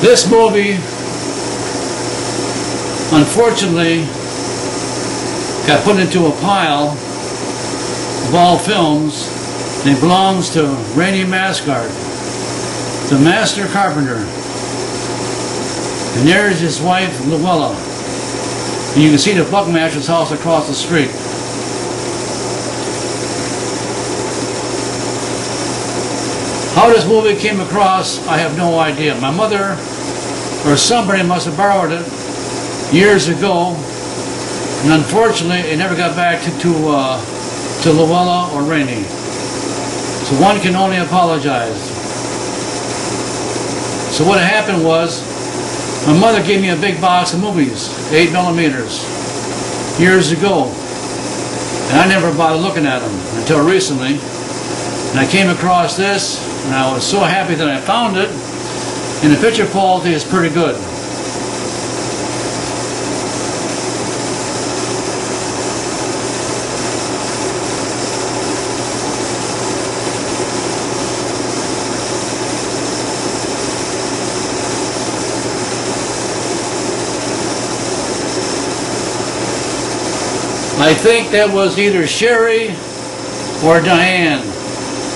This movie, unfortunately, got put into a pile of all films, and it belongs to Rainey Maskart, the master carpenter. And there's his wife, Luella. And you can see the Buckmaster's house across the street. How this movie came across, I have no idea. My mother or somebody must have borrowed it years ago, and unfortunately it never got back to Luella or Rainey. So one can only apologize. So what happened was, my mother gave me a big box of movies, 8mm, years ago, and I never bothered looking at them until recently. And I came across this, and I was so happy that I found it, and the picture quality is pretty good. I think that was either Sherry or Diane.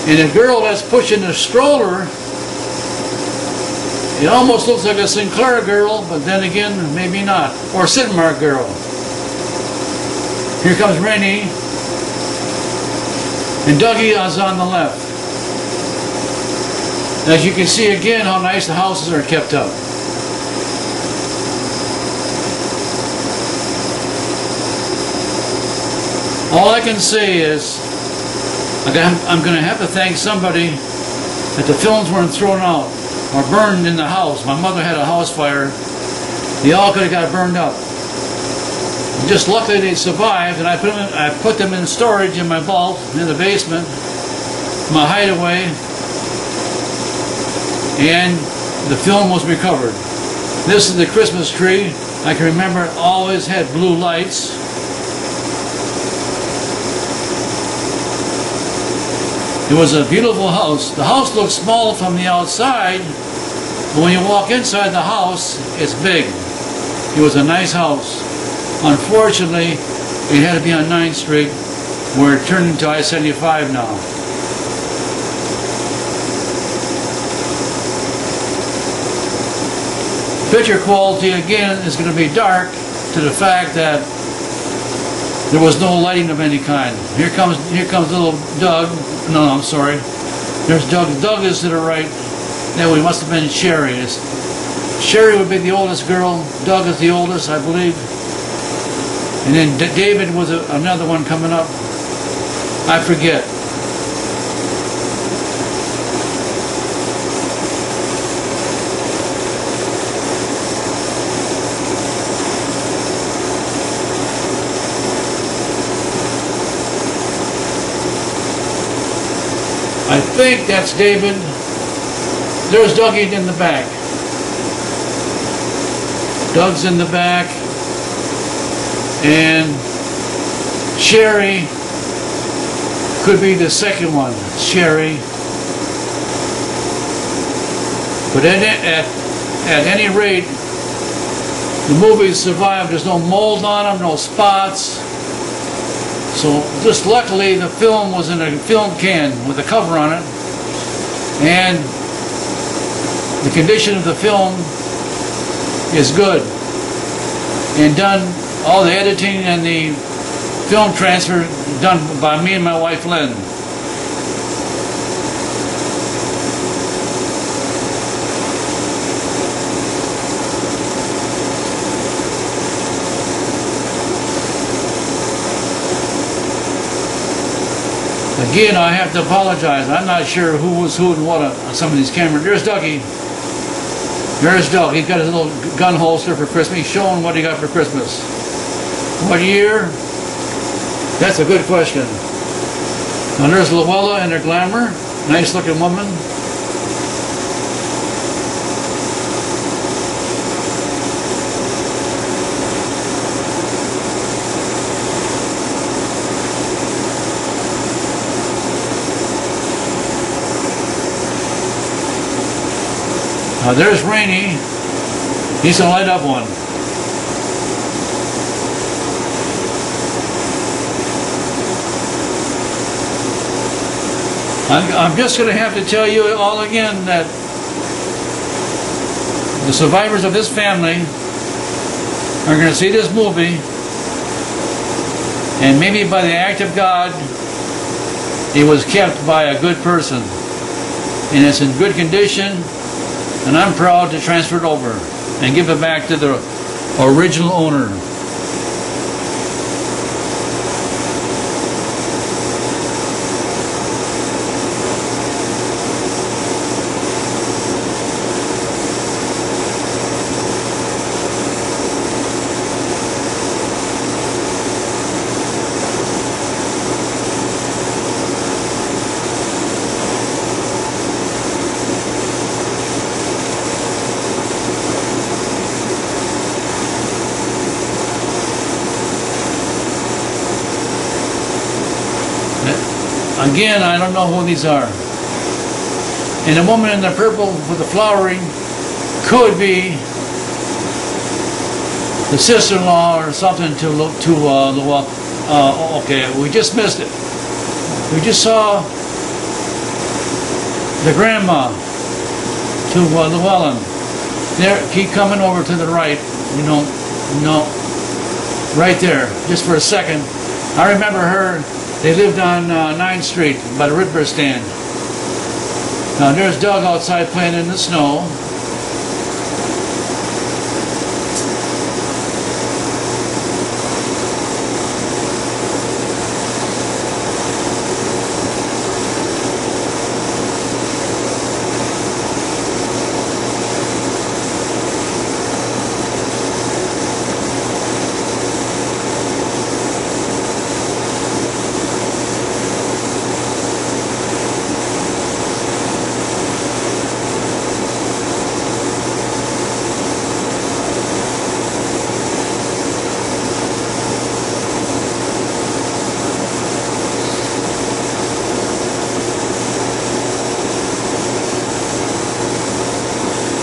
And the girl that's pushing the stroller, it almost looks like a Sinclair girl, but then again, maybe not. Or Sidmark girl. Here comes Rainey. And Dougie is on the left. As you can see again how nice the houses are kept up. All I can say is, I'm going to have to thank somebody that the films weren't thrown out or burned in the house. My mother had a house fire. They all could have got burned up. And just luckily they survived, and I put them in storage in my vault in the basement, my hideaway, and the film was recovered. This is the Christmas tree. I can remember it always had blue lights. It was a beautiful house. The house looks small from the outside, but when you walk inside the house, it's big. It was a nice house. Unfortunately, it had to be on 9th Street, where it turned into I-75 now. Picture quality, again, is going to be dark to the fact that there was no lighting of any kind. Here comes little Doug. No, I'm sorry. There's Doug. Doug is to the right. That we must have been Sherry. Sherry would be the oldest girl. Doug is the oldest, I believe. And then David was another one coming up. I forget. I think that's David. There's Dougie in the back. Doug's in the back. And Sherry could be the second one. Sherry. But at any rate, the movies survived. There's no mold on them, no spots. So just luckily the film was in a film can with a cover on it, and the condition of the film is good, and done, all the editing and the film transfer done by me and my wife Lynn. Again, I have to apologize. I'm not sure who was who and what on some of these cameras. There's Dougie. There's Doug. He's got his little gun holster for Christmas. He's showing what he got for Christmas. What year? That's a good question. And there's Luella and her glamour. Nice looking woman. There's Rainey. He's a light up one. I'm just going to have to tell you all again that the survivors of this family are going to see this movie, and maybe by the act of God, it was kept by a good person, and it's in good condition, and I'm proud to transfer it over and give it back to the original owner. Again, I don't know who these are. And the woman in the purple with the flowering could be the sister-in-law or something to Llewellyn. Okay, we just missed it. We just saw the grandma to Llewellyn. There, keep coming over to the right. You know, no, right there, just for a second. I remember her. They lived on 9th Street by the River stand. Now there's Doug outside playing in the snow.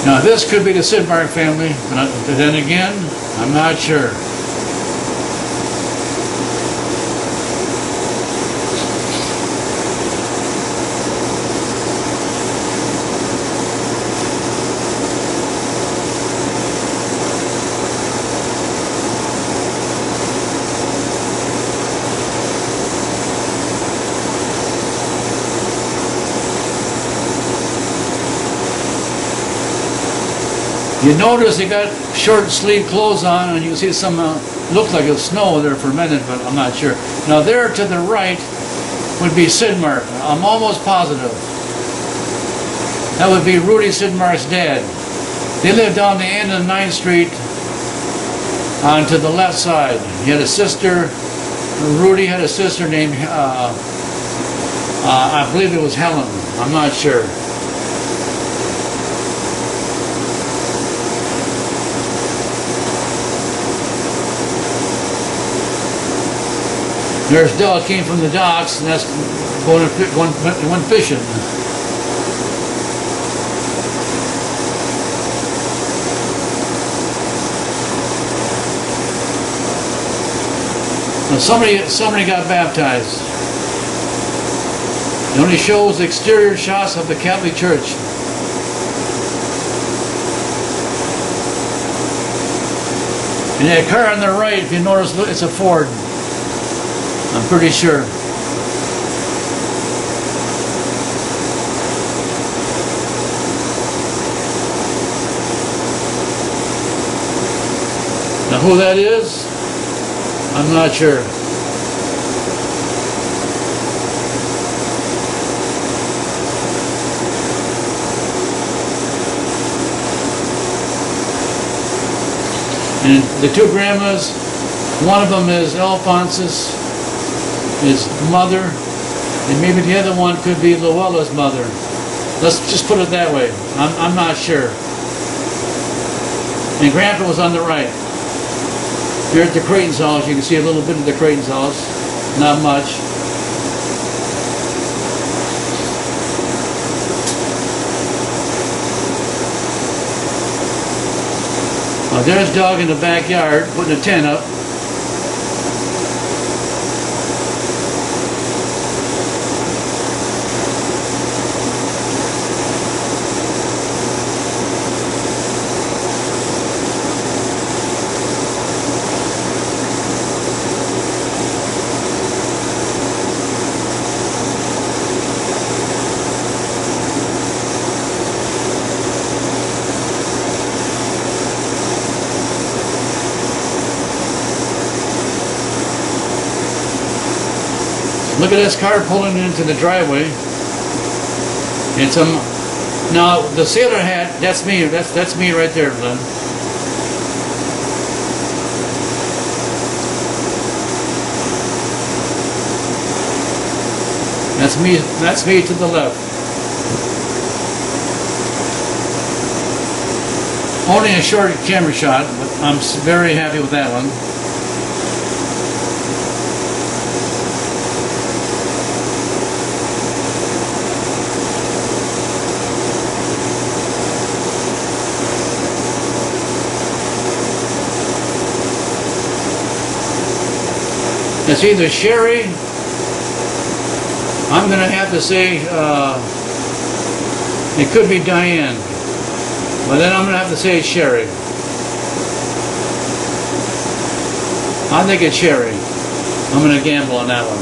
Now this could be the Sidmark family, but then again, I'm not sure. You notice they got short sleeve clothes on, and you can see some looked like it was snow there for a minute, but I'm not sure. Now there to the right would be Sidmark. I'm almost positive. That would be Rudy Sidmark's dad. They lived down the end of 9th Street on to the left side. He had a sister, Rudy had a sister named, I believe it was Helen. I'm not sure. There's Doug came from the docks, and that's going fishing. Now somebody got baptized. It only shows exterior shots of the Catholic Church. And that car on the right, if you notice, it's a Ford. I'm pretty sure. Now who that is, I'm not sure. And the two grandmas, one of them is Alphonsus, his mother, and maybe the other one could be Luella's mother. Let's just put it that way. I'm not sure. And Grandpa was on the right. Here at the Creighton's house, you can see a little bit of the Creighton's house. Not much. There's Doug in the backyard putting a tent up. Look at this car pulling into the driveway. And now the sailor hat, that's me. That's me right there, Glenn. That's me to the left. Only a short camera shot, but I'm very happy with that one. It's either Sherry, I'm going to have to say it could be Diane, but then I'm going to have to say it's Sherry. I think it's Sherry. I'm going to gamble on that one.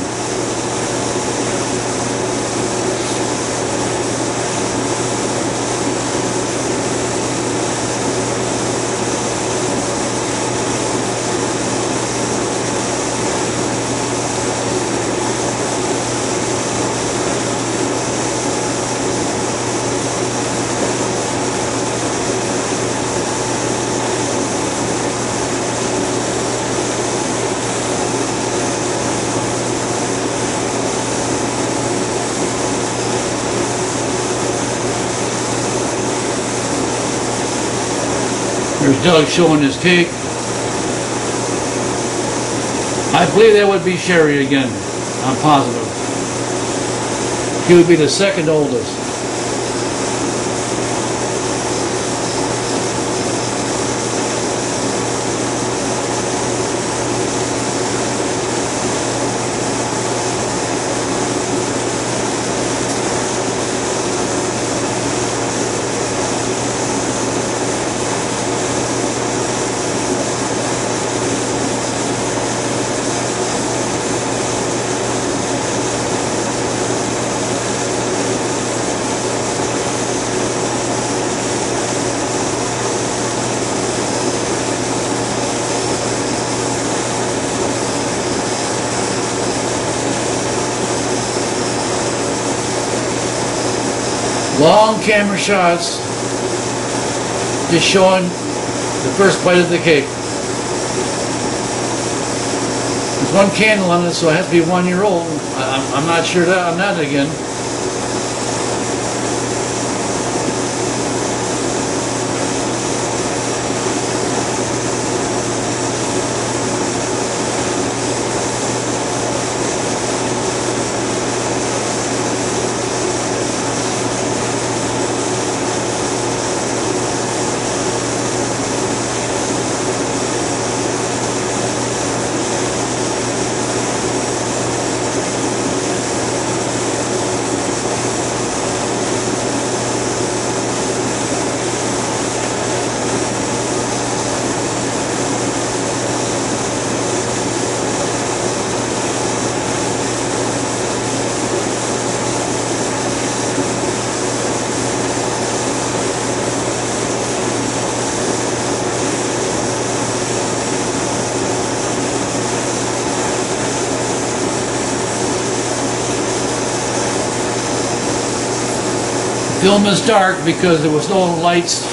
There's Doug showing his cake. I believe that would be Sherry again. I'm positive. He would be the second oldest. Long camera shots, just showing the first bite of the cake. There's one candle on it, so it has to be 1 year old. I'm not sure on that again. The film is dark because there was no lights